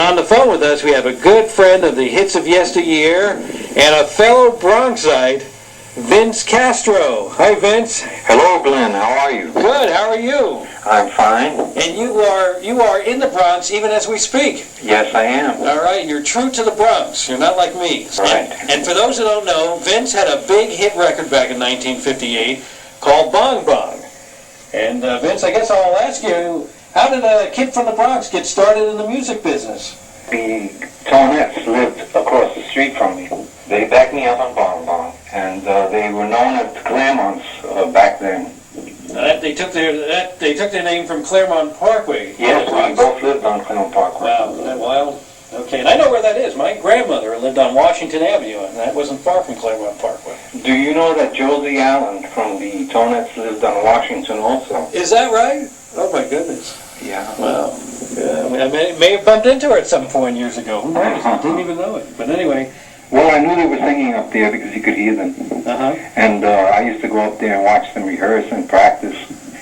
on the phone with us, we have a good friend of the hits of yesteryear and a fellow Bronxite, Vince Castro. Hi, Vince. Hello, Glenn. How are you? Good. How are you? I'm fine. And you are in the Bronx even as we speak. Yes, I am. All right. You're true to the Bronx. You're not like me. Right. And for those who don't know, Vince had a big hit record back in 1958 called Bong Bong. And Vince, I guess I'll ask you, how did a kid from the Bronx get started in the music business? The Tonettes lived across the street from me. They backed me up on Bong Bong, and they were known as the Claremonts back then. They took their name from Claremont Parkway. Yes, we both lived on Claremont Parkway. Wow, isn't that wild? Okay, and I know where that is. My grandmother lived on Washington Avenue, and that wasn't far from Claremont Parkway. Do you know that Josie Allen from the Tonettes lived on Washington also? Is that right? Oh my goodness. Yeah. Wow. Yeah, I may have bumped into her at some point years ago. Who knows? I didn't even know it. But anyway. Well, I knew they were singing up there because you could hear them. Uh-huh. And I used to go up there and watch them rehearse and practice.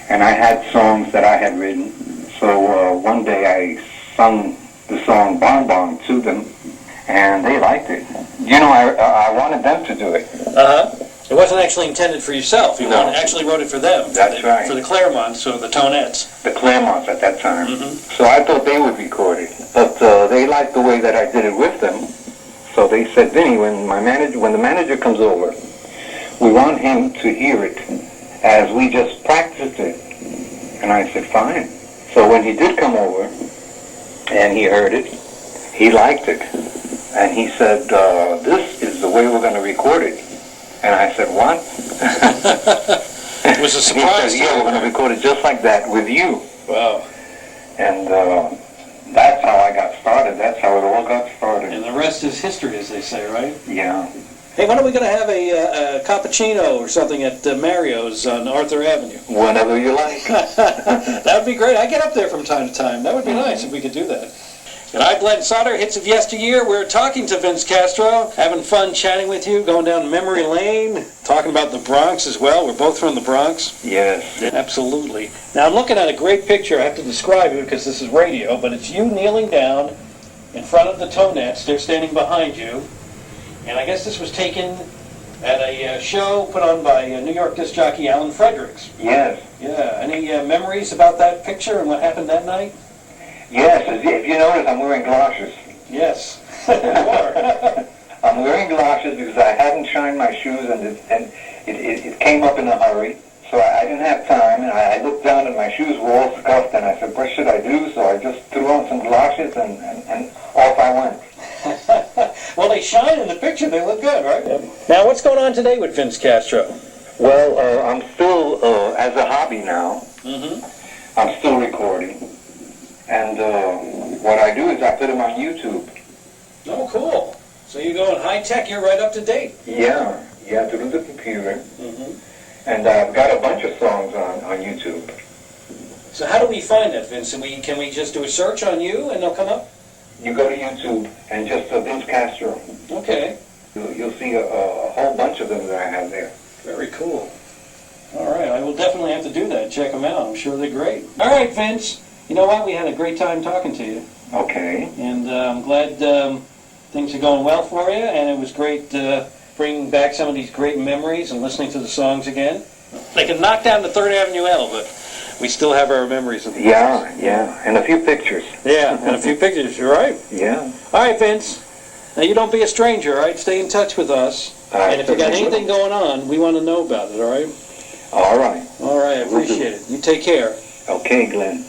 And I had songs that I had written. So one day I sung the song Bon Bon to them, and they liked it. You know, I wanted them to do it. Uh-huh. It wasn't actually intended for yourself. You No. actually wrote it for them. That's right. For the Claremonts, or the Tonettes. The Claremonts at that time. Mm-hmm. So I thought they would record it. But they liked the way that I did it with them. So they said, Vinny, when the manager comes over, we want him to hear it as we just practiced it. And I said, fine. So when he did come over and he heard it, he liked it. And he said, this is the way we're going to record it. And I said, what? It was a surprise. He said, yeah, we're going to record it just like that with you. Wow. And that's how I got started. That's how it all got started. And the rest is history, as they say, right? Yeah. Hey, when are we going to have a cappuccino or something at Mario's on Arthur Avenue? Whenever you like. That would be great. I get up there from time to time. That would be nice if we could do that. And I'm Glenn Sauter, Hits of Yesteryear. We're talking to Vince Castro, having fun chatting with you, going down memory lane, talking about the Bronx as well. We're both from the Bronx. Yes. Absolutely. Now, I'm looking at a great picture. I have to describe it because this is radio, but it's you kneeling down in front of the Tonettes. They're standing behind you. And I guess this was taken at a show put on by New York disc jockey Alan Fredericks. Yes. Yeah. Any memories about that picture and what happened that night? Yes. If you notice, I'm wearing galoshes. Yes. You are. I'm wearing galoshes because I hadn't shined my shoes, and it came up in a hurry. So I didn't have time, and I looked down and my shoes were all scuffed, and I said, what should I do? So I just threw on some galoshes, and off I went. Well, they shine in the picture. They look good, right? Yep. Now, what's going on today with Vince Castro? Well, I'm still, as a hobby now, I'm still recording. And what I do is I put them on YouTube. Oh, cool. So you're going high-tech. You're right up to date. Yeah, through the computer. And I've got a bunch of songs on YouTube. So how do we find that, Vince? Can we just do a search on you and they'll come up? You go to YouTube and just Vince Castro. Okay. You'll see a whole bunch of them that I have there. Very cool. All right, I will definitely have to do that. Check them out. I'm sure they're great. All right, Vince. You know what? We had a great time talking to you. Okay. And I'm glad things are going well for you, and it was great bringing back some of these great memories and listening to the songs again. They can knock down the 3rd Avenue L, but we still have our memories of the Yeah, and a few pictures. Yeah, and a few pictures, you're right. Yeah. All right, Vince. Now, you don't be a stranger, all right? Stay in touch with us. And if you got anything going on, we want to know about it, all right? All right. All right, I appreciate it. You take care. Okay, Glenn.